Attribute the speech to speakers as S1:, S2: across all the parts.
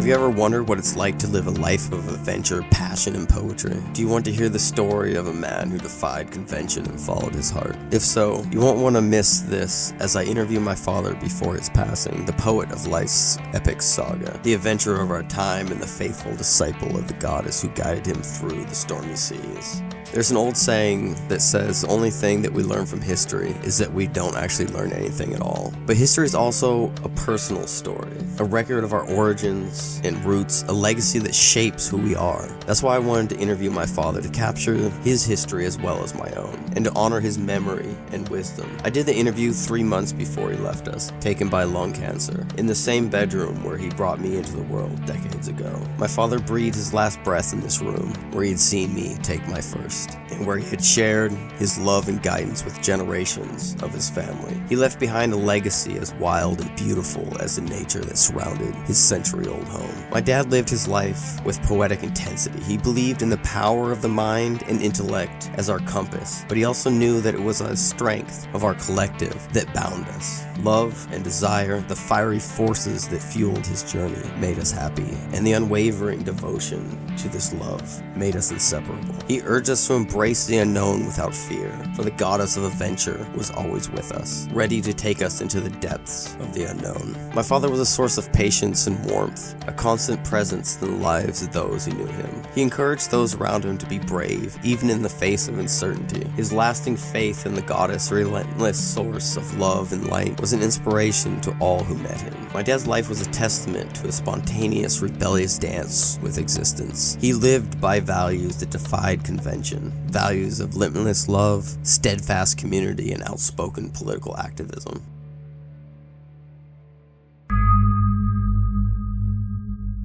S1: Have you ever wondered what it's like to live a life of adventure, passion, and poetry? Do you want to hear the story of a man who defied convention and followed his heart? If so, you won't want to miss this as I interview my father before his passing, the poet of life's epic saga, the adventurer of our time and the faithful disciple of the goddess who guided him through the stormy seas. There's an old saying that says the only thing that we learn from history is that we don't actually learn anything at all. But history is also a personal story, a record of our origins and roots, a legacy that shapes who we are. That's why I wanted to interview my father, to capture his history as well as my own, and to honor his memory and wisdom. I did the interview 3 months before he left us, taken by lung cancer, in the same bedroom where he brought me into the world decades ago. My father breathed his last breath in this room, where he had seen me take my first, and where he had shared his love and guidance with generations of his family. He left behind a legacy as wild and beautiful as the nature that surrounded his century-old home. My dad lived his life with poetic intensity. He believed in the power of the mind and intellect as our compass, but he also knew that it was a strength of our collective that bound us. Love and desire, the fiery forces that fueled his journey, made us happy, and the unwavering devotion to this love made us inseparable. He urged us to embrace the unknown without fear, for the goddess of adventure was always with us, ready to take us into the depths of the unknown. My father was a source of patience and warmth, a constant presence in the lives of those who knew him. He encouraged those around him to be brave, even in the face of uncertainty. His lasting faith in the goddess, a relentless source of love and light, was an inspiration to all who met him. My dad's life was a testament to a spontaneous, rebellious dance with existence. He lived by values that defied convention, values of limitless love, steadfast community, and outspoken political activism.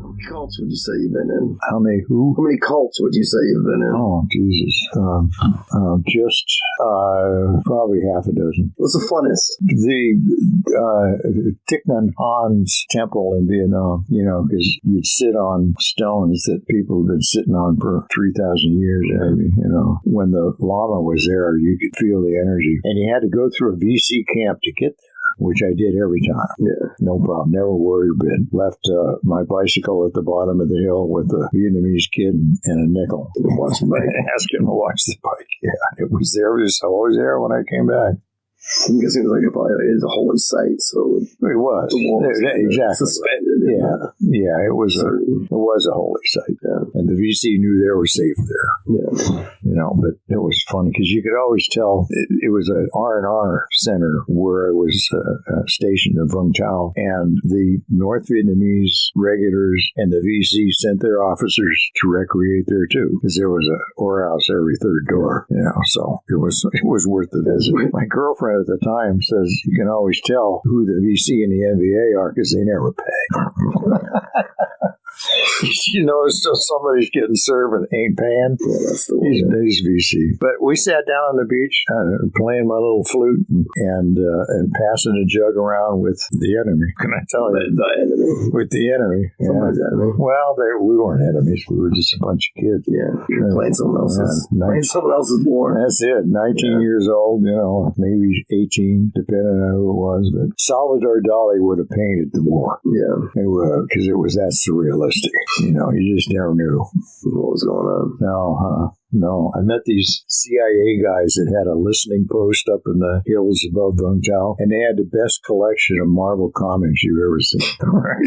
S2: How many cults would you say you've been in?
S3: How many who?
S2: How many cults would you say you've been in?
S3: Oh, Jesus. Just probably half a dozen.
S2: What's the funnest?
S3: The Thich Nhat Hanh's temple in Vietnam, because you'd sit on stones that people have been sitting on for 3,000 years, maybe, When the Lama was there, you could feel the energy. And you had to go through a VC camp to get there, which I did every time.
S2: Yeah.
S3: No problem. Never worried a bit. Left my bicycle at the bottom of the hill with a Vietnamese kid and a nickel. Ask him to watch the bike. Yeah, it was there. It was always there when I came back.
S2: I'm guessing it was a holy site, so
S3: it was. Exactly.
S2: Suspended.
S3: Yeah, it was a holy site. Yeah. And the VC knew they were safe there.
S2: Yeah.
S3: But it was funny because you could always tell it was an R&R center where I was stationed in Vung Tau, and the North Vietnamese regulars and the VC sent their officers to recreate there too, because there was a whorehouse every third door. So it was worth the visit. My girlfriend at the time says you can always tell who the VC and the NVA are because they never pay. So somebody's getting served and ain't paying.
S2: Yeah, that's the one.
S3: He's VC. But we sat down on the beach playing my little flute and passing a jug around with the enemy. Can I tell you?
S2: The enemy.
S3: With the enemy.
S2: Somebody's enemy.
S3: Well, we weren't enemies. We were just a bunch of kids.
S2: Yeah. You're playing someone else's war.
S3: That's it. 19 years old, maybe 18, depending on who it was. But Salvador Dali would have painted the war.
S2: Yeah.
S3: Because it was that surrealistic. You just never knew
S2: what was going on.
S3: No, I met these CIA guys that had a listening post up in the hills above Vung Tau, and they had the best collection of Marvel comics you've ever seen.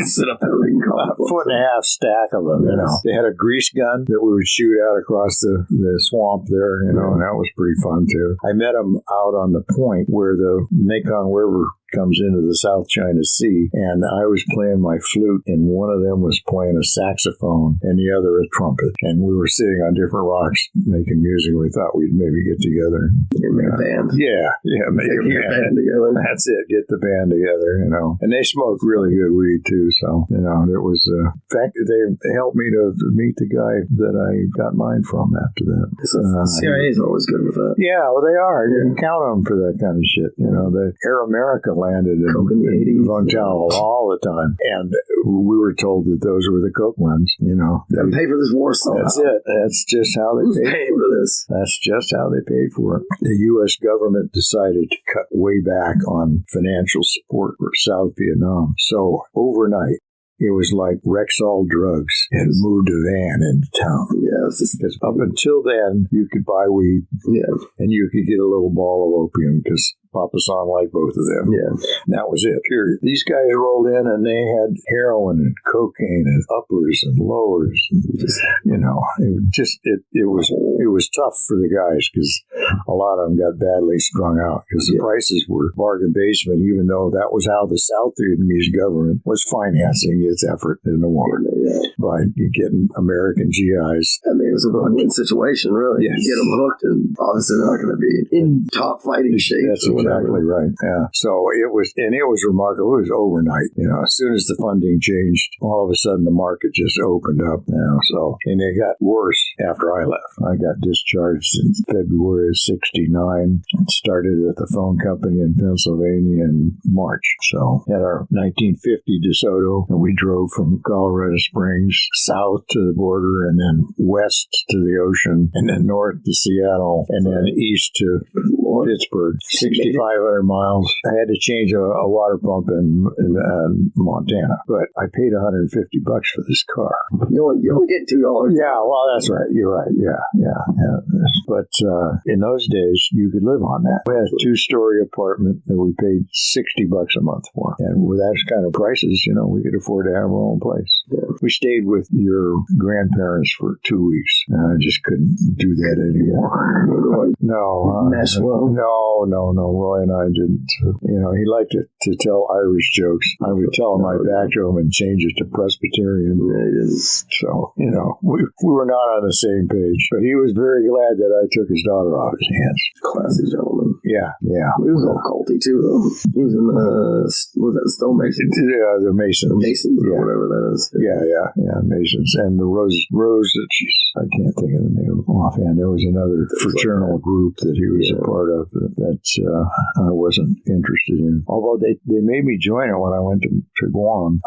S2: Sit up there reading comics.
S3: A foot and a half stack of them, They had a grease gun that we would shoot out across the swamp there, and that was pretty fun, too. I met them out on the point where the Mekong River comes into the South China Sea, and I was playing my flute, and one of them was playing a saxophone, and the other a trumpet, and we were sitting on different rocks making music. We thought we'd maybe get together.
S2: Make a band.
S3: Yeah, make a band
S2: together.
S3: That's it, get the band together, And they smoked really good weed, too, so, it was, in fact, they helped me to meet the guy that I got mine from after that.
S2: The CIA is always good with that.
S3: Yeah, well, they are. You can count on them for that kind of shit. The Air America landed in Vung Tau all the time, and we were told that those were the coke runs.
S2: They pay for this war somehow.
S3: That's it. That's just how they paid
S2: for this.
S3: That's just how they paid for it. The U.S. government decided to cut way back on financial support for South Vietnam. So overnight, it was like Rexall Drugs had moved a van into town.
S2: Yeah,
S3: because up until then, you could buy weed, and you could get a little ball of opium because Papa San liked both of them.
S2: Yeah.
S3: And that was it, period. These guys rolled in and they had heroin and cocaine and uppers and lowers. And it was tough for the guys because a lot of them got badly strung out because the prices were bargain basement, even though that was how the South Vietnamese government was financing its effort in the war by getting American GIs.
S2: I mean, it was a win-win situation, really.
S3: Yes.
S2: You get them hooked, and obviously they're not going to be in top fighting shape.
S3: That's exactly right. Yeah. So it was remarkable. It was overnight. As soon as the funding changed, all of a sudden the market just opened up. And it got worse after I left. I got discharged in February of '69 and started at the phone company in Pennsylvania in March. So had our 1950 DeSoto, and we drove from Colorado Springs south to the border, and then west to the ocean, and then north to Seattle, and then east to Pittsburgh. 6,500 miles. I had to change a water pump in Montana, but I paid $150 for this car.
S2: You only get $2.
S3: Yeah, well, that's right. You're right. Yeah. But in those days, you could live on that. We had a 2-story apartment that we paid $60 a month for, and with that kind of prices, we could afford to have our own place. Yeah. We stayed with your grandparents for 2 weeks, and I just couldn't do that anymore. No. No. Roy and I didn't. He liked to tell Irish jokes. I would tell him I'd back to him and change it to Presbyterian. So, we were not on the same page. But he was very glad that I took his daughter off his hands.
S2: Classy gentleman.
S3: Yeah.
S2: He was all culty, too, though. He was in was that Stonemasons?
S3: Yeah, the Masons.
S2: Masons, or whatever that is.
S3: Yeah, Masons. And the Rose, I can't think of the name offhand. There was another fraternal group that he was a part of that I wasn't interested in. Although they made me join it when I went to Guam.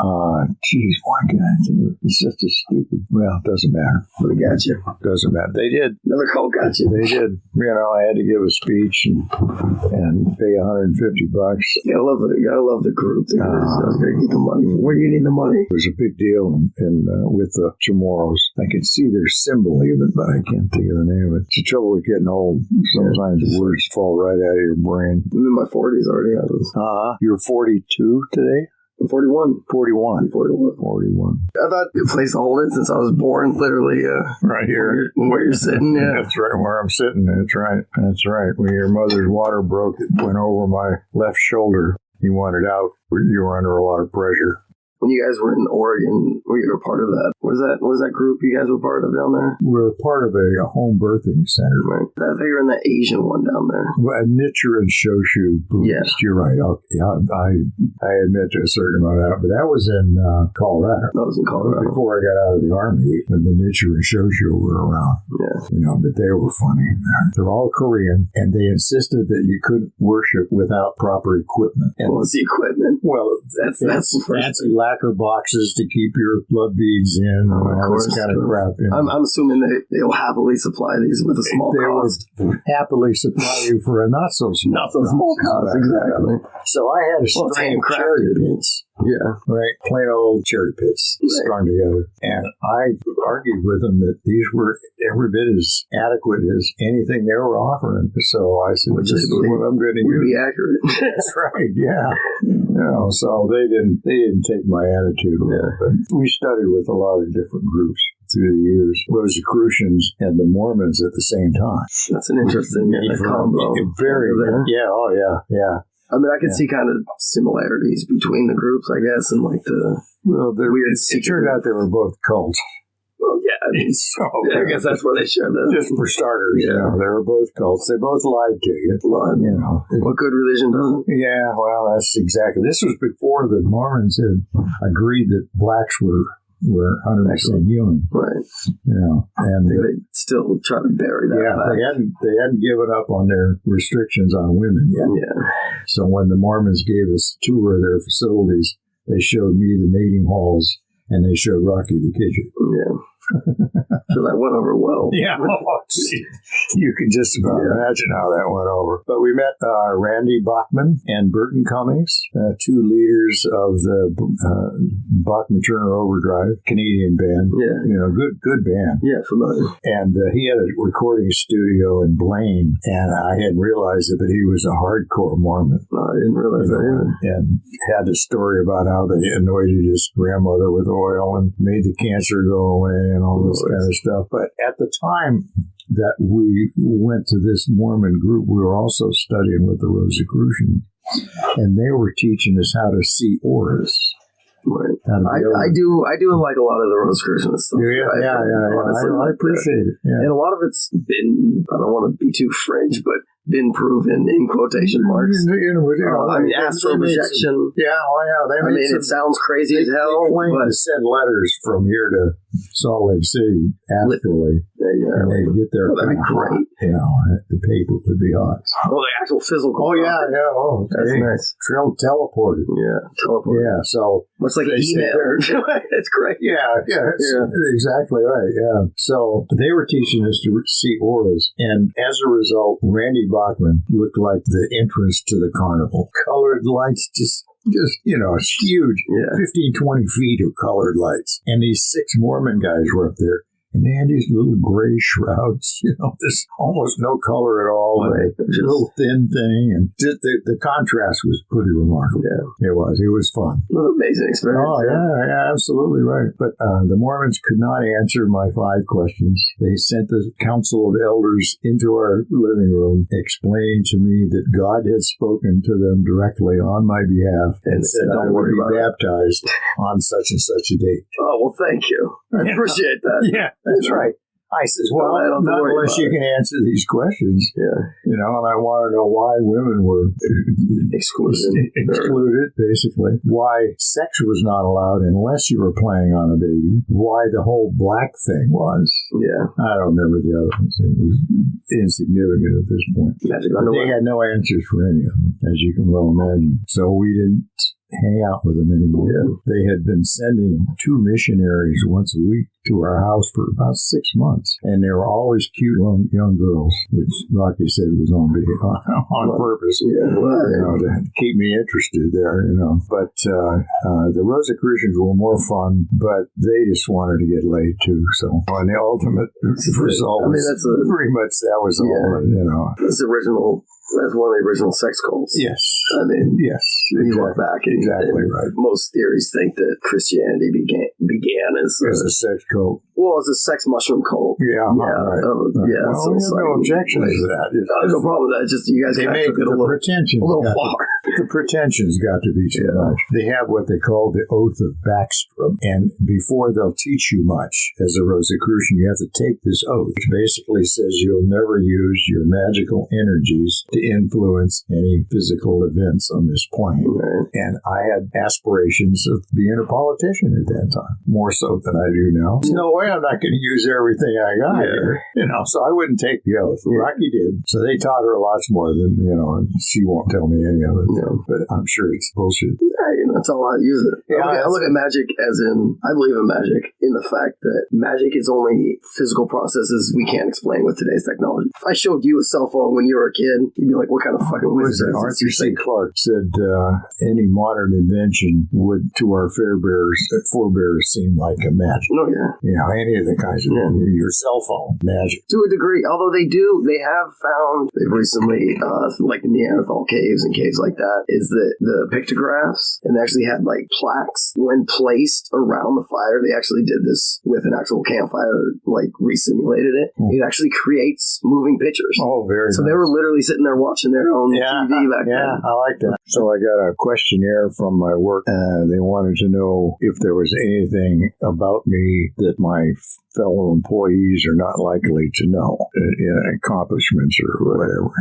S3: Geez, why can't I think of it? It's just a stupid. Well, it doesn't matter.
S2: They got you.
S3: Doesn't matter. They did.
S2: Another cult got you.
S3: They did. I had to give a speech and pay $150.
S2: You gotta love the group. They gotta get the money. Where do you need the money?
S3: It was a big deal with the Chamorros. I can see their symbol even, but I can't think of the name of it. It's the trouble with getting old. Sometimes words fall right out of your brain.
S2: I'm in my 40s already.
S3: You're 42 today?
S2: I'm 41.
S3: 41.
S2: I thought a place to hold it since I was born, literally.
S3: Right here.
S2: Where you're sitting, yeah.
S3: That's right, where I'm sitting. That's right. When your mother's water broke, it went over my left shoulder. You wanted out. You were under a lot of pressure.
S2: When you guys were in Oregon, were you a part of that? What was that group you guys were part of down there?
S3: We were part of a home birthing center.
S2: Right. I think you were in the Asian one down there.
S3: Well, Nichiren and Shoshu Buddhist. Yeah. You're right. I admit to a certain amount of that, but that was in Colorado.
S2: That was in Colorado.
S3: Before I got out of the Army, when the Nichiren and Shoshu were around. Yeah. But they were funny. They're all Korean, and they insisted that you couldn't worship without proper equipment. And
S2: what's the equipment?
S3: Well, that's fancy lacquer boxes to keep your blood beads in and all this kind of crap.
S2: I'm assuming they'll happily supply these with a small cost.
S3: Will happily supply you for a not so small cost.
S2: Exactly.
S3: So I had a string of cherry pits.
S2: Yeah.
S3: Right. Plain old cherry pits strung together. And I argued with them that these were every bit as adequate as anything they were offering. So I said, this is what I'm going to use.
S2: Be accurate.
S3: That's right. Yeah. So they didn't take my attitude. Yeah. But we studied with a lot of different groups through the years. Rosicrucians and the Mormons at the same time.
S2: That's an interesting combo.
S3: Very. Yeah. Oh, yeah.
S2: I mean, I can see kind of similarities between the groups, I guess, and like the weird.
S3: It turned out they were both cults.
S2: Well, yeah, I mean, I guess that's where they share the.
S3: Just for starters, they were both cults. They both lied to you.
S2: What good religion doesn't?
S3: Yeah, well, that's exactly. This was before the Mormons had agreed that blacks were 100% human.
S2: Right.
S3: And
S2: they still try to bury that fact.
S3: They hadn't given up on their restrictions on women yet. Yeah. So when the Mormons gave us a tour of their facilities, they showed me the mating halls and they showed Rocky the kitchen.
S2: Yeah. So that went over well.
S3: Yeah. You can just about imagine how that went over. But we met Randy Bachman and Burton Cummings, two leaders of the Bachman-Turner Overdrive, Canadian band.
S2: Yeah.
S3: Good band.
S2: Yeah, familiar.
S3: And he had a recording studio in Blaine, and I hadn't realized it, but he was a hardcore Mormon.
S2: No, I didn't realize that either.
S3: And had a story about how they anointed his grandmother with oil and made the cancer go away and all this kind of stuff. But at the time that we went to this Mormon group, we were also studying with the Rosicrucians, and they were teaching us how to see auras.
S2: Right. I do like a lot of the Rosicrucians stuff.
S3: I appreciate it. Yeah.
S2: And a lot of it's been, I don't want to be too French, but been proven in quotation marks. Astral projection. It sounds crazy as hell.
S3: They claim to send letters from here to Salt Lake City astrally. And they get there.
S2: That'd be great.
S3: The paper would be hot.
S2: Oh, the actual physical.
S3: Oh, yeah. Oh,
S2: that's nice.
S3: Teleported.
S2: Yeah, teleported.
S3: Yeah, so.
S2: Much like an email. It's great.
S3: Yeah, exactly right. Yeah. So they were teaching us to see auras. And as a result, Randy Bachman looked like the entrance to the carnival. Colored lights, just huge, 15, 20 feet of colored lights. And these 6 Mormon guys were up there. And they had these little gray shrouds, there's almost no color at all. Right. Just a little thin thing. And just the contrast was pretty remarkable. Yeah. It was fun.
S2: It was an amazing experience.
S3: Oh, yeah, absolutely right. But the Mormons could not answer my 5 questions. They sent the council of elders into our living room, explaining to me that God had spoken to them directly on my behalf and said I would be baptized on such and such a date.
S2: Oh, well, thank you. I appreciate that.
S3: Yeah. That's right. I says, well, not unless you can answer these questions.
S2: Yeah.
S3: And I want to know why women were excluded, basically. Why sex was not allowed unless you were playing on a baby. Why the whole black thing was.
S2: Yeah.
S3: I don't remember the other ones. It was insignificant at this point. But they had no answers for any of them, as you can well imagine. So we didn't hang out with them anymore. Yeah. They had been sending 2 missionaries once a week to our house for about 6 months. And they were always cute young girls, which Rocky said was on purpose, to keep me interested there, But the Rosicrucians were more fun, but they just wanted to get laid too. So on the ultimate result, pretty much that was all,
S2: That's one of the original sex cults.
S3: Yes.
S2: Yes. You look back and
S3: right.
S2: Most theories think that Christianity began as
S3: a sex cult.
S2: Well, as a sex mushroom cult.
S3: Yeah. Right.
S2: So
S3: no objections to that.
S2: There's no problem with that. Just you guys
S3: took it a little
S2: far.
S3: The pretensions got to be too much. They have what they call the oath of Backstrom, and before they'll teach you much as a Rosicrucian, you have to take this oath, which basically says you'll never use your magical energies to influence any physical events on this plane.
S2: Right.
S3: And I had aspirations of being a politician at that time, more so than I do now. There's no way I'm not going to use everything I got here. So I wouldn't take the oath. Rocky did. So they taught her lots more than, and she won't tell me any of it. But I'm sure it's bullshit.
S2: Yeah, that's all I use it. I look at magic as in, I believe in magic in the fact that magic is only physical processes we can't explain with today's technology. If I showed you a cell phone when you were a kid, you'd be like, what kind of fucking wizard is this?
S3: Arthur C. Clarke said any modern invention would, to our forebears, seem like a magic.
S2: Oh, yeah.
S3: Any of the kinds of your cell phone, magic.
S2: To a degree, although they've recently, like the Neanderthal caves and caves like that, is that the pictographs, and they actually had like plaques when placed around the fire. They actually did this with an actual campfire, like resimulated it. It actually creates moving pictures.
S3: Oh, very
S2: So
S3: nice.
S2: they were literally sitting there watching their own TV back then.
S3: Yeah, I like that. So I got a questionnaire from my work. They wanted to know if there was anything about me that my fellow employees are not likely to know, accomplishments or whatever,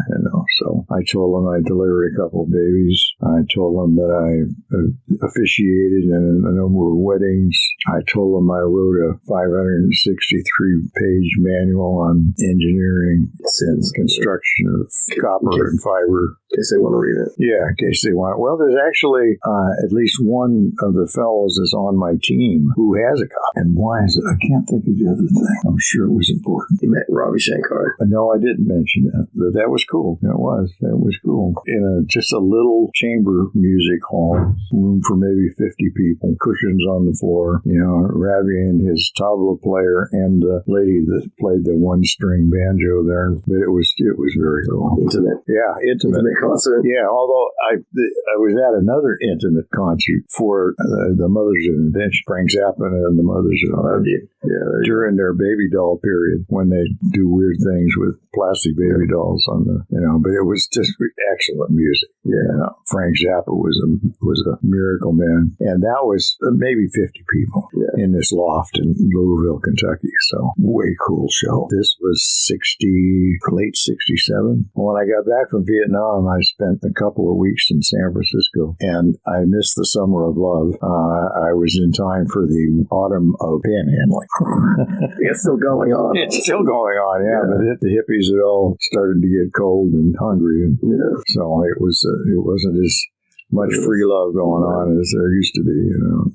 S3: So I told them I delivered a couple of babies. I told them that I officiated in a number of weddings. I told them I wrote a 563-page manual on engineering and construction of copper and fiber.
S2: In case they want to read it.
S3: Yeah, in case they want it. Well, there's actually at least one of the fellows that's on my team who has a copy. And why is it? I can't think of the other thing. I'm sure it was important.
S2: You met Ravi Shankar.
S3: No, I didn't mention that. But that was cool. That was cool. In just a little chamber music hall, room for maybe 50 people, cushions on the floor, Ravi and his tabla player and the lady that played the one-string banjo there. But it was very cool.
S2: Intimate.
S3: Yeah, intimate concert. Yeah, although I was at another intimate concert for the Mothers of Invention, Frank Zappa and the Mothers of Invention. Yeah, during their baby doll period, when they do weird things with plastic baby dolls on the, but it was just excellent music. Yeah, Frank Zappa was a miracle man, and that was maybe 50 people in this loft in Louisville, Kentucky. So way cool show. This was late 67. When I got back from Vietnam, I spent a couple of weeks in San Francisco, and I missed the Summer of Love. I was in time for the autumn of panhandling.
S2: It's still going on.
S3: It's still going on, but the hippies had all started to get cold and hungry, and so it wasn't as much free love going on as there used to be,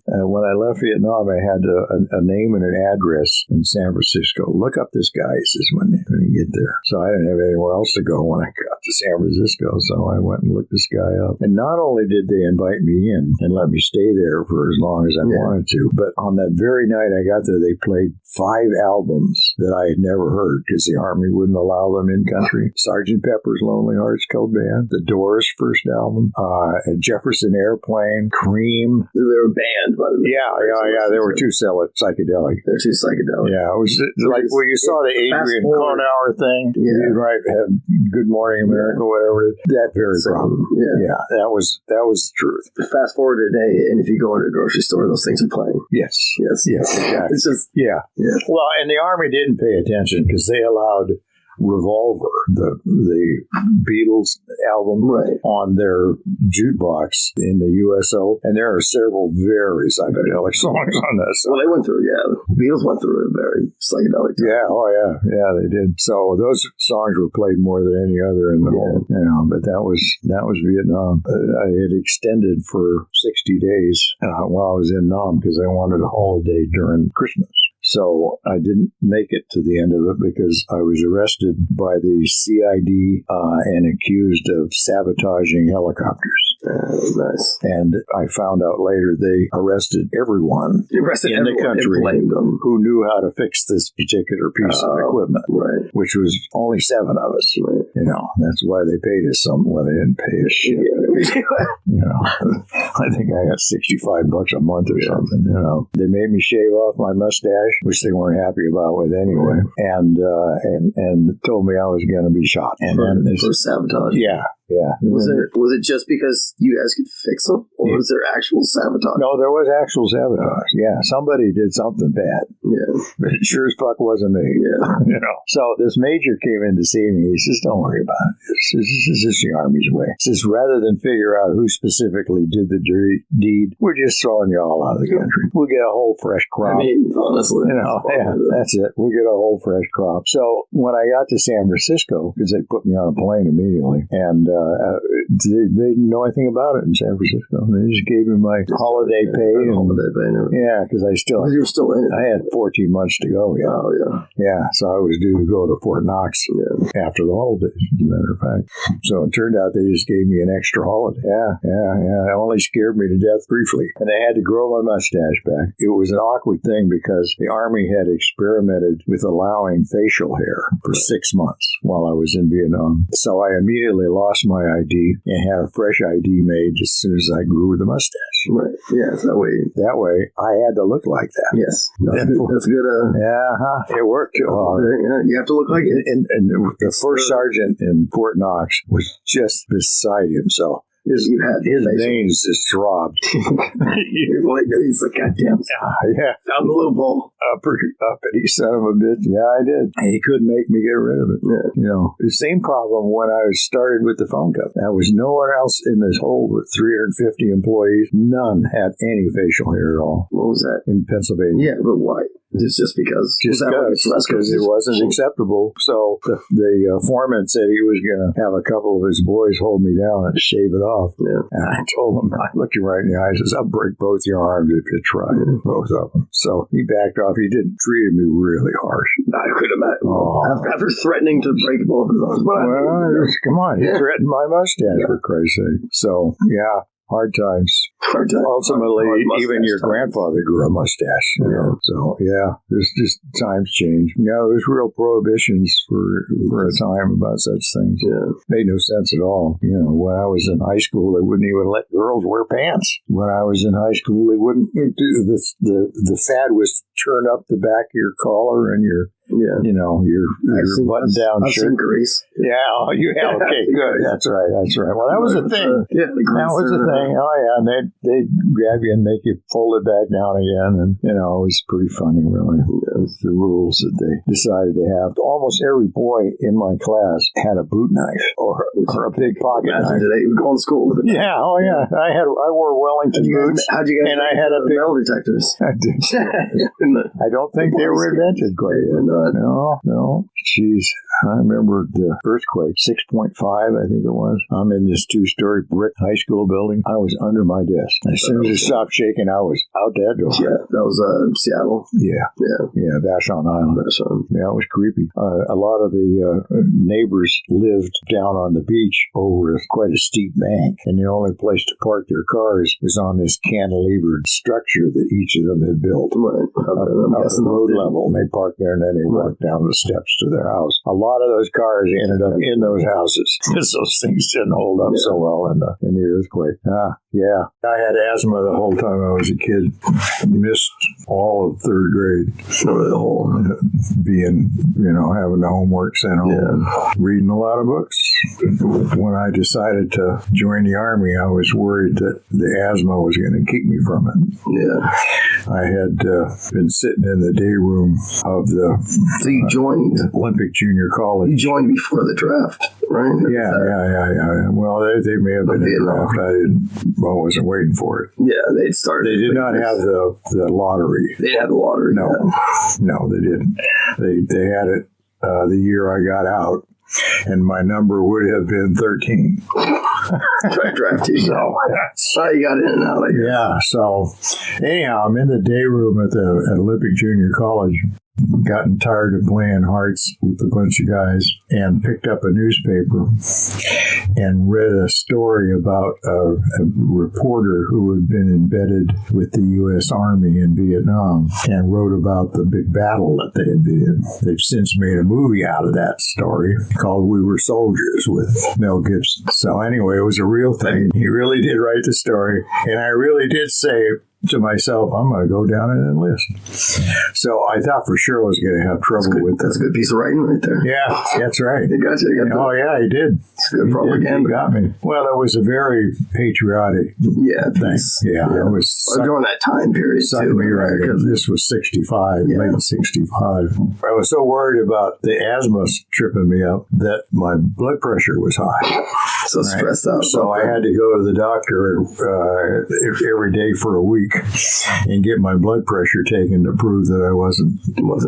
S3: And when I left Vietnam, I had a name and an address in San Francisco. Look up this guy, he says, when you get there. So I didn't have anywhere else to go when I got to San Francisco, so I went and looked this guy up. And not only did they invite me in and let me stay there for as long as I wanted to, but on that very night I got there, they played 5 albums that I had never heard because the Army wouldn't allow them in country. Sgt. Pepper's Lonely Hearts Club Band, the Doors' first album, Jefferson Airplane, Cream.
S2: They were banned by the
S3: Yeah. They were too psychedelic.
S2: They're too psychedelic.
S3: Yeah, it was like when you saw the Adrian Cronauer thing. Yeah, right. Good Morning America, whatever. That very problem. Yeah, that was the truth.
S2: Fast forward today, and if you go into a grocery store, those things are playing.
S3: Yes. Exactly.
S2: It's just
S3: Well, and the Army didn't pay attention because they allowed Revolver, the Beatles album, on their jukebox in the USO, and there are several very psychedelic songs on this.
S2: Well, they went through, the Beatles went through a very psychedelic time.
S3: Yeah, they did. So those songs were played more than any other in the whole, but that was Vietnam. I had extended for 60 days while I was in Nam because I wanted a holiday during Christmas. So I didn't make it to the end of it because I was arrested by the CID and accused of sabotaging helicopters.
S2: Nice.
S3: And I found out later they arrested everyone in the country who knew how to fix this particular piece of equipment, which was only 7 of us. That's why they paid us something. Well, they didn't pay us shit. I think I got $65 a month or something. They made me shave off my mustache, which they weren't happy about with anyway, and told me I was going to be shot. And
S2: for sabotage.
S3: Yeah.
S2: Was it just because you guys could fix them, or was there actual sabotage?
S3: No, there was actual sabotage. Somebody did something bad. But it sure as fuck wasn't me. So this major came in to see me. He says, "Don't worry about it. This is the Army's way." He says, "Rather than figure out who specifically did the deed, we're just throwing you all out of the country. We'll get a whole fresh crop."
S2: I mean, honestly,
S3: that's it. We'll get a whole fresh crop. So when I got to San Francisco, because they put me on a plane immediately, and they didn't know anything about it in San Francisco. They just gave me my holiday pay. Because you were still in it. I had 14 months to go. So I was due to go to Fort Knox after the holidays, as a matter of fact. So it turned out they just gave me an extra holiday. It only scared me to death briefly. And I had to grow my mustache back. It was an awkward thing because the Army had experimented with allowing facial hair for 6 months while I was in Vietnam. So I immediately lost my ID and had a fresh ID made as soon as I grew the mustache.
S2: Right. Yeah, that
S3: way I had to look like that.
S2: Yes. That's good.
S3: It worked.
S2: You have to look like it.
S3: And the first sergeant in Fort Knox was just beside himself. His veins just throbbed.
S2: He's like, goddamn. Found the loophole.
S3: Uppity son of a bitch. Yeah, I did. And he couldn't make me get rid of it. The same problem when I started with the phone company. There was no one else in this hold with 350 employees. None had any facial hair at all.
S2: What was that?
S3: In Pennsylvania.
S2: Yeah, but why? It's just because
S3: it wasn't acceptable. So the foreman said he was going to have a couple of his boys hold me down and shave it off. Yeah. And I told him, I looked him right in the eyes, I said, I'll break both your arms if you try, both of them. So he backed off. He didn't treat me really harsh.
S2: I could imagine. After threatening to break both his arms.
S3: Come on, he threatened my mustache, for Christ's sake. So, yeah. Hard times. Ultimately, even your grandfather grew a mustache. You know? So, there's just times change. There's real prohibitions for a time about such things. Yeah. Made no sense at all. When I was in high school, they wouldn't even let girls wear pants. When I was in high school, they wouldn't do this. The fad was turn up the back of your collar and your button-down shirt.
S2: Grease.
S3: Yeah, okay, good. That's right. Well, that was a thing. That was a thing. Oh, yeah, and they'd grab you and make you fold it back down again, and, it was pretty funny, really. It's the rules that they decided to have. Almost every boy in my class had a boot knife or a big pocket knife.
S2: They would go to school with it.
S3: Yeah, I wore Wellington boots.
S2: How'd you guys
S3: and I had a big
S2: metal detectors?
S3: I don't think they were invented quite yet. No. Jeez. I remember the earthquake, 6.5, I think it was. I'm in this 2-story brick high school building. I was under my desk. As soon as it stopped shaking, I was out that door.
S2: Yeah, that was Seattle.
S3: Yeah, Vashon Island. Yeah, it was creepy. A lot of the neighbors lived down on the beach over quite a steep bank, and the only place to park their cars was on this cantilevered structure that each of them had built. Right. Up the road level. And they parked there, and then they walked down the steps to their house. A lot of those cars ended up in those houses because those things didn't hold up so well in the earthquake. Yeah. I had asthma the whole time I was a kid. Missed all of third grade. Having the homework sent home. Reading a lot of books. When I decided to join the Army, I was worried that the asthma was going to keep me from it. Yeah. I had been sitting in the day room of the
S2: So you joined
S3: Olympic Junior College.
S2: You joined before the draft, right?
S3: Yeah. Well, they may have been in the draft. I wasn't waiting for it.
S2: Yeah, they'd started.
S3: They did not have the lottery.
S2: They didn't have the lottery.
S3: No, they didn't. They had it the year I got out, and my number would have been 13.
S2: Draft you. So you got in and out, I guess.
S3: Yeah, so anyhow, I'm in the day room at the Olympic Junior College. Gotten tired of playing hearts with a bunch of guys and picked up a newspaper and read a story about a reporter who had been embedded with the U.S. Army in Vietnam and wrote about the big battle that they had been in. They've since made a movie out of that story called We Were Soldiers with Mel Gibson. So anyway, it was a real thing. He really did write the story, and I really did say to myself, I'm going to go down and enlist. So I thought for sure I was going to have trouble with that.
S2: That's a good piece of writing right there.
S3: Yeah, that's right.
S2: He got you.
S3: He did.
S2: It's good propaganda.
S3: He got me. Well, it was a very patriotic thing. Yeah. It was
S2: during that time period, too.
S3: Me right. This was 65, late 65. I was so worried about the asthma tripping me up that my blood pressure was high.
S2: So stressed out.
S3: So I had to go to the doctor every day for a week and get my blood pressure taken to prove that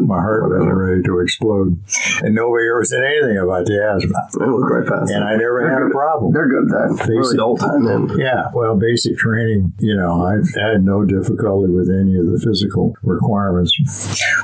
S3: my heart wasn't ready to explode. And nobody ever said anything about the asthma. And I never had a problem.
S2: They're good at that. Really the old time then.
S3: Yeah, well, basic training, I've had no difficulty with any of the physical requirements.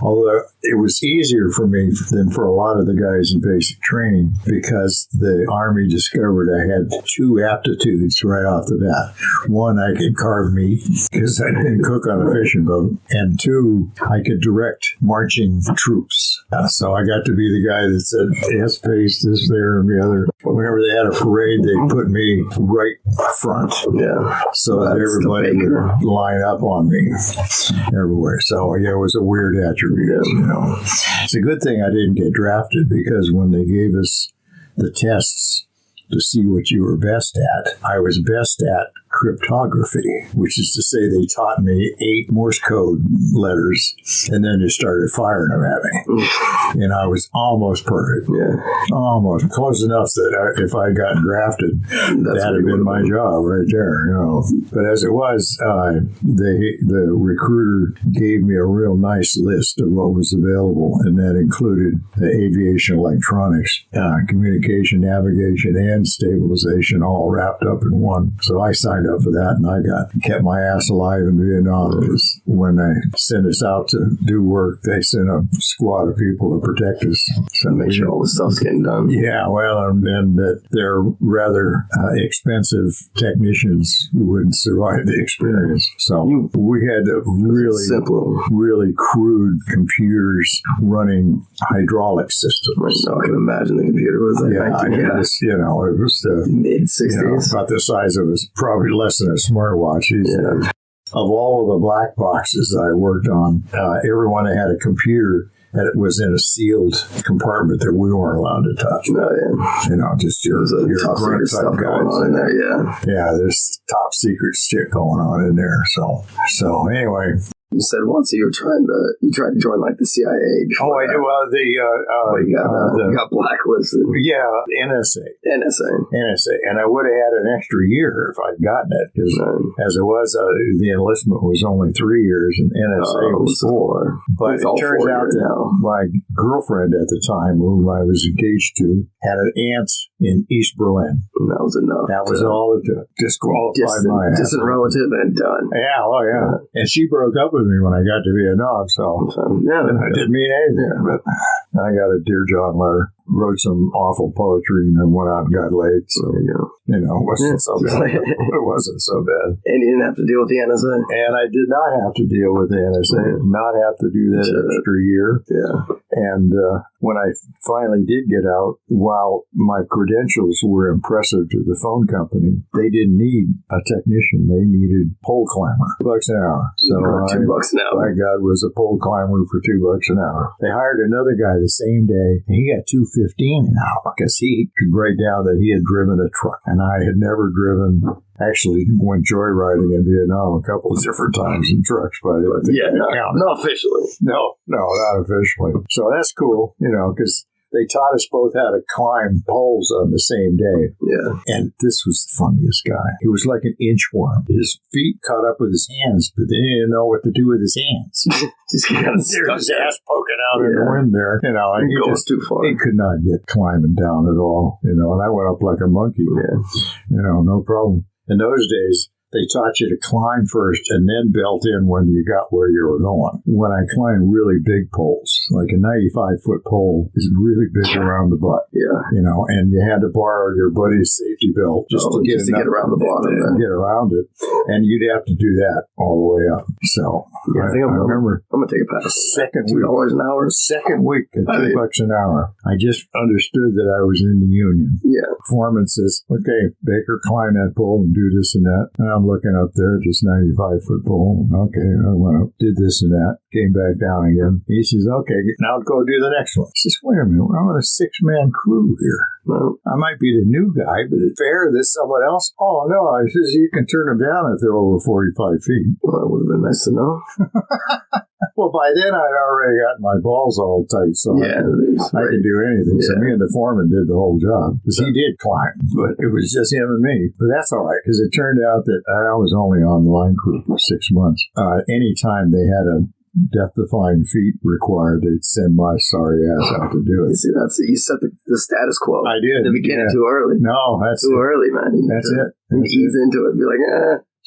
S3: Although it was easier for me than for a lot of the guys in basic training because the Army discovered I had 2 aptitudes right off the bat. One, I could carve meat because I didn't cook on a fishing boat. And 2, I could direct marching troops. So I got to be the guy that said, yes, face, this, there, and the other. Whenever they had a parade, they'd put me right front. Yeah. So that everybody would line up on me everywhere. So, it was a weird attribute, It's a good thing I didn't get drafted because when they gave us the tests to see what you were best at, I was best at cryptography, which is to say they taught me 8 Morse code letters and then just started firing them at me. And I was almost perfect.
S2: Yeah.
S3: Almost. Close enough that if I had gotten drafted, that had been my job right there. But as it was, the recruiter gave me a real nice list of what was available, and that included the aviation electronics, communication, navigation, and stabilization all wrapped up in one. So I signed up for that, and I kept my ass alive in Vietnam. Because when they sent us out to do work, they sent a squad of people to protect us.
S2: So make sure all the stuff's getting done.
S3: Yeah, well, and that they're rather expensive technicians who wouldn't survive the experience. So we had really crude computers running hydraulic systems.
S2: I can imagine the computer was like,
S3: it was the
S2: mid-60s.
S3: About the size of probably less than a smartwatch. Yeah. Of all of the black boxes I worked on, everyone that had a computer that it was in a sealed compartment that we weren't allowed to touch.
S2: Oh, yeah.
S3: Just your
S2: top secret stuff going on in there, yeah.
S3: Yeah, there's top secret shit going on in there. So anyway.
S2: You said once you tried to join like the CIA.
S3: Oh, I do. Well,
S2: you got blacklisted.
S3: Yeah, NSA.
S2: NSA.
S3: And I would have had an extra year if I'd gotten it, because as it was, the enlistment was only 3 years and NSA was 4. But it turns out that my girlfriend at the time, whom I was engaged to, had an aunt in East Berlin.
S2: And that was enough.
S3: That was all to disqualify my ass.
S2: Distant relative and done.
S3: Yeah, And she broke up with me when I got to Vietnam, so I didn't mean anything. But I got a Dear John letter, wrote some awful poetry, and then went out and got laid. So, it wasn't so bad. It wasn't so bad.
S2: And you didn't have to deal with the NSA?
S3: And I did not have to deal with the NSA, not have to do that extra year.
S2: Yeah.
S3: And when I finally did get out, while my credentials were impressive to the phone company, they didn't need a technician. They needed pole climber, $2 an hour. So
S2: $2 an hour.
S3: My God, was a pole climber for $2 an hour. They hired another guy the same day, and he got $2.15 an hour because he could write down that he had driven a truck, and I had never driven. Actually, went joyriding in Vietnam a couple of different times in trucks, but
S2: not officially.
S3: No, not officially. So that's cool, because they taught us both how to climb poles on the same day.
S2: Yeah.
S3: And this was the funniest guy. He was like an inchworm. His feet caught up with his hands, but they didn't know what to do with his hands.
S2: Just got
S3: his ass poking out in the wind there. And
S2: he goes too far.
S3: He could not get climbing down at all. And I went up like a monkey.
S2: Yeah.
S3: No problem. In those days, they taught you to climb first and then belt in when you got where you were going. When I climbed really big poles, like a 95-foot pole is really big around the butt.
S2: Yeah.
S3: And you had to borrow your buddy's safety belt just to get
S2: around the bottom
S3: and get around it. And you'd have to do that all the way up. So
S2: I remember. I'm going to take a pass.
S3: $2
S2: an hour?
S3: Second week at $2 an hour. I just understood that I was in the union.
S2: Yeah.
S3: Foreman says, okay, Baker, climb that pole and do this and that. And I'm looking up there, just 95-foot pole. Okay, I went up, did this and that, came back down again. He says, okay, now go do the next one. He says, wait a minute, we're on a 6-man crew here. Well, I might be the new guy, but it's fair that someone else. Oh, no, I says, you can turn them down if they're over 45 feet.
S2: Well, that would have been nice to know.
S3: Well, by then I'd already got my balls all tight, so I could do anything. Yeah. So me and the foreman did the whole job, because he did climb, but it was just him and me. But that's all right, because it turned out that I was only on the line crew for 6 months. Anytime they had a death-defying feat required, they'd send my sorry ass out to do it.
S2: You see, you set the status quo.
S3: I did.
S2: In the beginning too early.
S3: No, that's
S2: too early, man.
S3: That's it.
S2: Ease into it. Be like,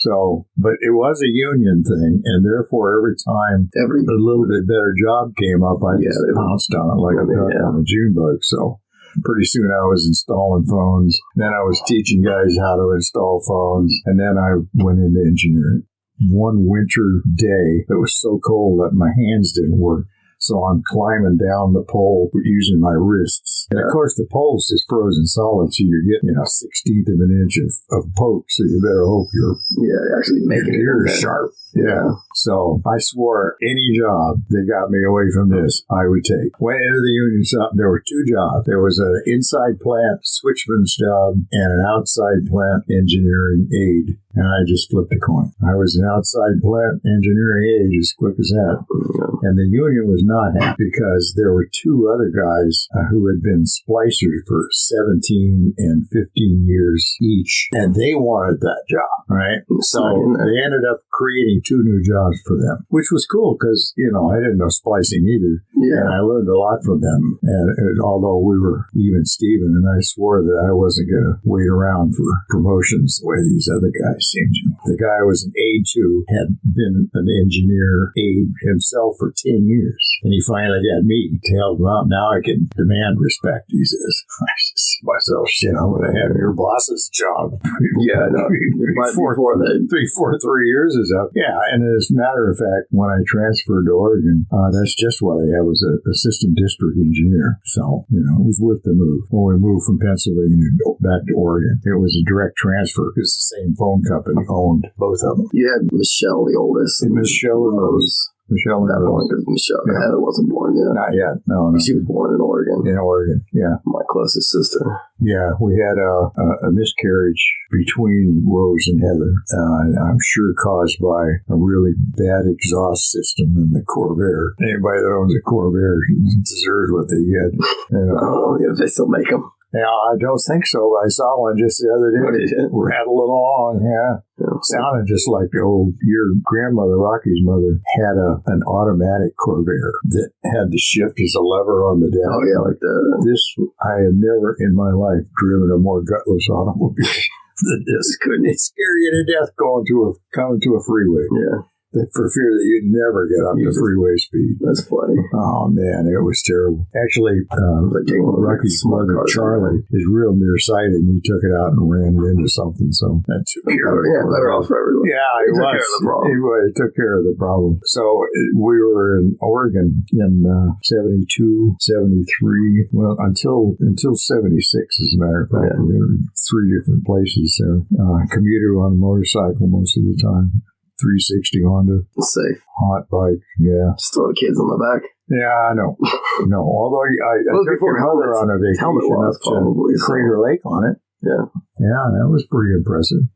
S3: So, but it was a union thing, and therefore every time a little bit better job came up, I just pounced on it like a duck on a June bug. So pretty soon I was installing phones. Then I was teaching guys how to install phones, and then I went into engineering. One winter day, it was so cold that my hands didn't work. So I'm climbing down the pole using my wrists. And of course, the pole's just frozen solid, so you're getting, 1/16 of an inch of poke, so you better hope you're
S2: actually making
S3: you're sharp. Yeah. So I swore any job that got me away from this, I would take. Went into the union shop, and there were two jobs. There was an inside plant switchman's job and an outside plant engineering aide. And I just flipped a coin. I was an outside plant engineering aide as quick as that. And the union was not happy because there were two other guys who had been splicers for 17 and 15 years each. And they wanted that job, right? So they ended up creating two new jobs for them, which was cool because, I didn't know splicing either. Yeah. And I learned a lot from them. And although we were even Steven, and I swore that I wasn't going to wait around for promotions the way these other guys seemed to. The guy I was an aide to had been an engineer aide himself for 10 years. And he finally got me to help him out. Now I can demand respect, he says. I just myself, I'm going to have your boss's job.
S2: Yeah, no.
S3: Before 3 years is up. Yeah, and as a matter of fact, when I transferred to Oregon, that's just what I was an assistant district engineer. So, it was worth the move. When we moved from Pennsylvania back to Oregon, it was a direct transfer because the same phone company owned both of them.
S2: You had Michelle, the oldest.
S3: And Michelle Rose.
S2: Michelle that one because Michelle Heather wasn't born yet.
S3: Not yet. No.
S2: She was born in Oregon.
S3: In Oregon, yeah.
S2: My closest sister.
S3: Yeah, we had a miscarriage between Rose and Heather. I'm sure caused by a really bad exhaust system in the Corvair. Anybody that owns a Corvair deserves what they get.
S2: I don't know if they still make them.
S3: Yeah, I don't think so. I saw one just the other day. Rattling along, yeah. Sounded just like your grandmother, Rocky's mother, had an automatic Corvair that had the shift as a lever on the deck.
S2: Oh, yeah, like that.
S3: I have never in my life driven a more gutless automobile than this. Couldn't it scare you to death coming to a freeway? Yeah. For fear that you'd never get up to freeway speed.
S2: That's funny.
S3: Oh, man, it was terrible. Actually, Rocky's mother, Charlie, is real nearsighted, and he took it out and ran it into something, so that took care of it.
S2: Yeah, better off for everyone.
S3: Yeah, it took care of the problem. It took care of the problem. So we were in Oregon in 72, 73, well, until 76, as a matter of fact. Yeah. We were 3 different places there. Commuted on a motorcycle most of the time. 360 Honda.
S2: Safe.
S3: Hot bike, yeah.
S2: Just throw the kids on the back.
S3: Yeah, I know. No, although I took your mother on a vacation up to Crater Lake on it.
S2: Yeah.
S3: Yeah, that was pretty impressive.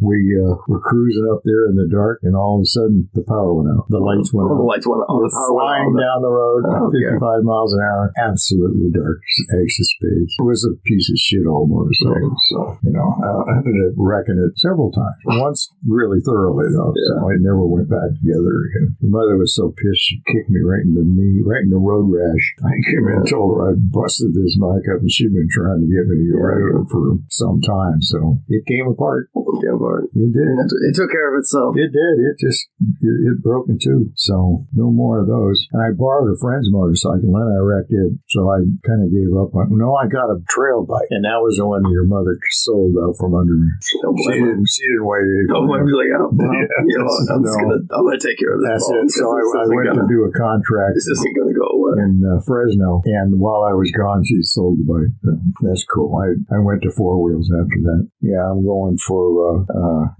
S3: We were cruising up there in the dark, and all of a sudden, the power went out. The lights went out.
S2: The lights went out.
S3: We're flying down the road at 55 miles an hour. Absolutely dark, eggs of spades. It was a piece of shit old motorcycle. So, I ended up wrecking it several times. Once really thoroughly, though. Yeah. So it never went back together again. My mother was so pissed, she kicked me right in the knee, right in the road rash. I came in and told her I busted this bike up, and she'd been trying to get me to get rid of it for some time. So it came apart. It did.
S2: It took care of itself.
S3: It did. It broke in two. So no more of those. And I borrowed a friend's motorcycle, and then I wrecked it. So I kind of gave up on. No, I got a trail bike, and that was the one your mother sold out from under me. She didn't wait.
S2: Don't blame me. Like, I'm gonna take care of this.
S3: That's it. So I went to do a contract.
S2: This isn't gonna go away.
S3: In Fresno, and while I was gone, she sold the bike. That's cool. I went to 4 wheels after that. Yeah, I'm going for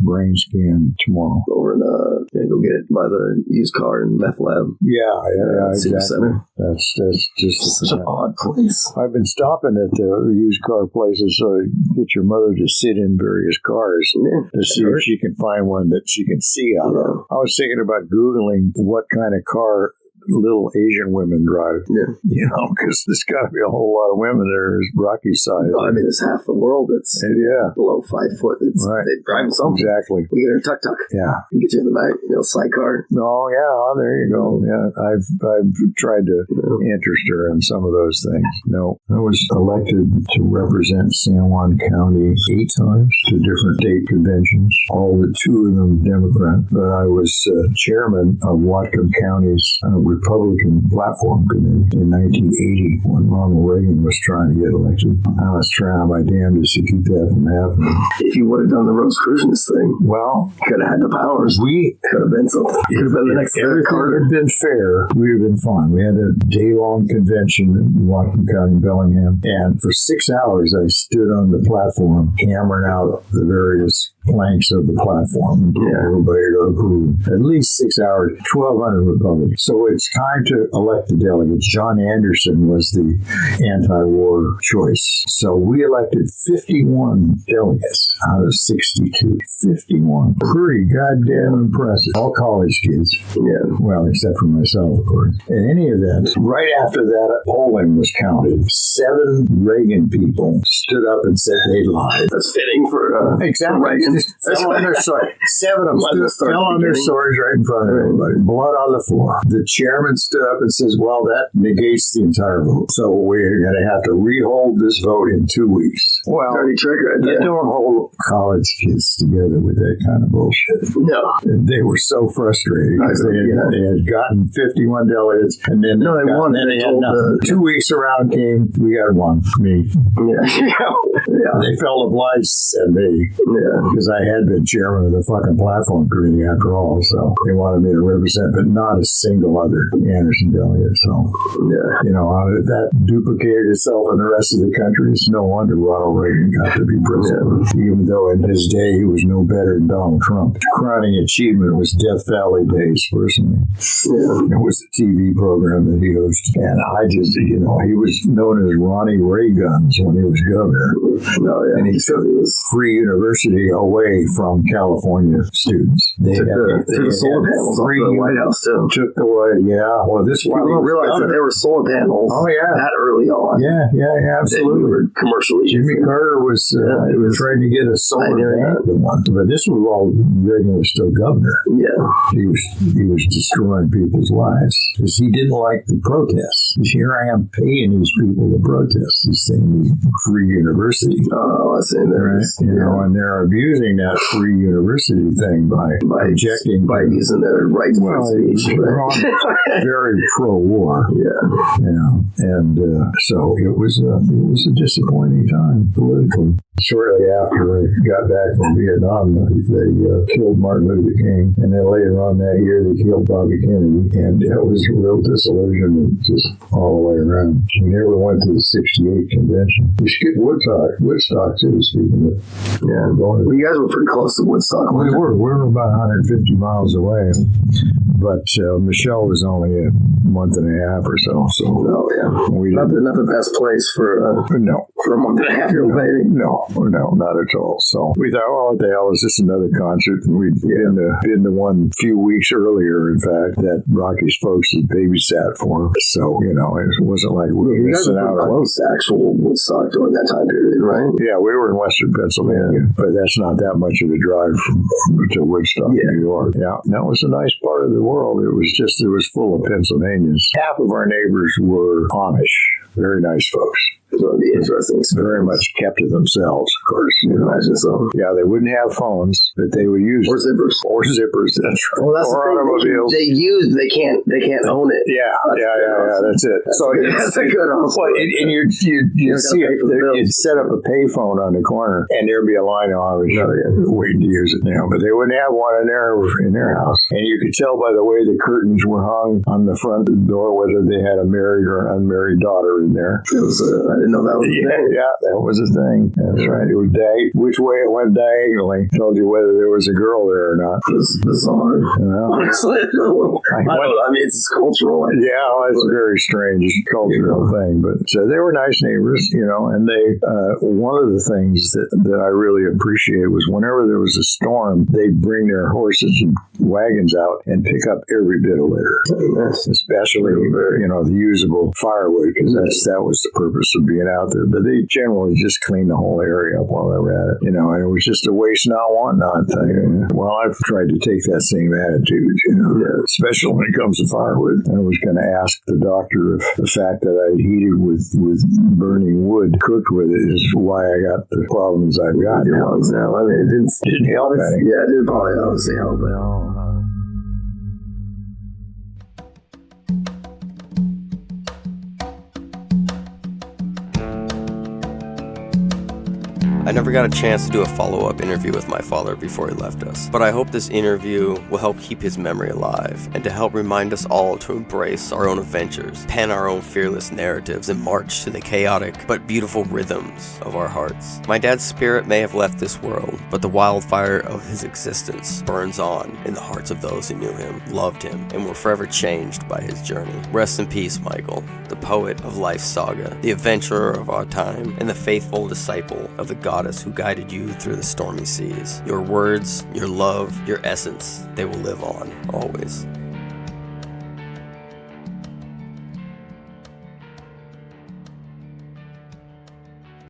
S3: brain scan tomorrow.
S2: Over in go get it by the used car and meth lab.
S3: Yeah, exactly.
S2: Center.
S3: That's just
S2: such an odd place.
S3: I've been stopping at the used car places so get your mother to sit in various cars to see if she can find one that she can see out of. I was thinking about Googling what kind of car little Asian women drive. Yeah. Because there's got to be a whole lot of women there Rocky's size.
S2: No, I mean, it's half the world that's below 5 foot. Right. They drive something.
S3: Exactly.
S2: We get her tuk-tuk.
S3: Yeah.
S2: And get you in the back, sidecar.
S3: Oh, yeah. Oh, there you go. Yeah. I've tried to interest her in some of those things. No. I was elected to represent San Juan County 8 times to different state conventions, all but 2 of them Democrat. But I was chairman of Whatcom County's Republican platform committee in 1980 when Ronald Reagan was trying to get elected. I was trying my damnedest to keep that from happening.
S2: If you would have done the Rosicrucianist thing,
S3: well,
S2: could have had the powers.
S3: We
S2: could have been something. Could have been the next
S3: Carter. Had been fair, we would have been fine. We had a day-long convention in Whatcom County, Bellingham, and for 6 hours I stood on the platform hammering out the various planks of the platform. Everybody to approve. At least 6 hours, 1,200 Republicans. So it's time to elect the delegates. John Anderson was the anti-war choice. So we elected 51 delegates out of 62. 51. Pretty goddamn impressive. All college kids. Yeah. Well, except for myself, of course. In any event, right after that polling was counted, 7 Reagan people stood up and said they lied.
S2: That's fitting for
S3: exactly.
S2: Reagan.
S3: Fell on their sword. 7 of them fell on their swords right in front of everybody. Blood on the floor. The chairman stood up and says, well, that negates the entire vote. So we're going to have to rehold this vote in 2 weeks. Well,
S2: dirty trick right there.
S3: You don't hold college kids together with that kind of bullshit.
S2: No.
S3: And they were so frustrated because they had gotten 51 delegates and then
S2: they won.
S3: Then they had nothing. 2 weeks around came, we got one. Me.
S2: Yeah.
S3: They felt obliged to send me. Yeah. Because I had been chairman of the fucking platform committee after all, so they wanted me to represent, but not a single other Anderson delegate. So, that duplicated itself in the rest of the country. It's no wonder Ronald Reagan got to be president, even though in his day he was no better than Donald Trump. The crowning achievement was Death Valley Days, personally. Yeah. It was a TV program that he hosted, and I just, he was known as Ronnie Ray Guns when he was governor. And he took Free University away from California students. They
S2: took the solar panels off the White House too.
S3: Took away, well, this
S2: people don't realize that there were solar panels. That early on.
S3: Yeah, absolutely.
S2: Commercially,
S3: Jimmy Carter was trying to get a solar panel one, but this was while Reagan was still governor. Yeah, he was destroying people's lives because he didn't like the protests. Here I am paying these people to protest. He's saying free university.
S2: Oh, I see.
S3: And they're abusing that free university thing by objecting,
S2: by using their right to free speech.
S3: Very pro-war. And so it was a disappointing time politically. Shortly after I got back from Vietnam, they killed Martin Luther King, and then later on that year they killed Bobby Kennedy, and it was a real disillusionment just all the way around. We never went to the '68 convention. We skipped Woodstock too, speaking of.
S2: Well, you guys were pretty close to Woodstock.
S3: We were about 150 miles away, but Michelle was only a month and a half or so. We
S2: not the best place for a month and a half year baby.
S3: No, not at all. So we thought, oh, what the hell, is this another concert? And we'd been to one few weeks earlier, in fact, that Rocky's folks had babysat for. So, it wasn't like we were missing out on
S2: close actual Woodstock during that time period, right?
S3: Yeah, we were in Western Pennsylvania, but that's not that much of a drive to Woodstock, New York. Yeah, that was a nice part of the world. It was full of Pennsylvanians. Half of our neighbors were Amish. Very nice folks.
S2: It's going to be interesting.
S3: Very much kept to themselves, of course.
S2: Imagine so.
S3: Yeah, they wouldn't have phones, but they would use
S2: zippers.
S3: That's right.
S2: Well, that's
S3: or
S2: the
S3: automobiles.
S2: They use. They can't own it.
S3: Yeah. That's it.
S2: That's a good answer.
S3: Well, and you'd see it. You'd set up a payphone on the corner, and there'd be a line of Amish waiting to use it now. But they wouldn't have one in their house, and you could tell by the way the curtains were hung on the front door whether they had a married or an unmarried daughter in there.
S2: I didn't know that was a thing.
S3: Yeah, that was a thing. That's right. It was which way it went diagonally told you whether there was a girl there or not.
S2: It's bizarre. Honestly, I mean, it's cultural.
S3: It's a very strange cultural thing. But they were nice neighbors, and they, one of the things that I really appreciated was whenever there was a storm, they'd bring their horses and wagons out and pick up every bit of litter, especially, the usable firewood, because that was the purpose of being out there. But they generally just cleaned the whole area up while they were at it, and it was just a waste not, want not thing. Well, I've tried to take that same attitude, especially when it comes to firewood. I was going to ask the doctor if the fact that I heated with burning wood cooked with it is why I got the problems I've got now.
S2: I mean, it didn't help any. Yeah, it didn't probably obviously help.
S1: I never got a chance to do a follow-up interview with my father before he left us, but I hope this interview will help keep his memory alive and to help remind us all to embrace our own adventures, pen our own fearless narratives, and march to the chaotic but beautiful rhythms of our hearts. My dad's spirit may have left this world, but the wildfire of his existence burns on in the hearts of those who knew him, loved him, and were forever changed by his journey. Rest in peace, Michael, the poet of life's saga, the adventurer of our time, and the faithful disciple of the goddess who guided you through the stormy seas. Your words, your love, your essence, they will live on, always.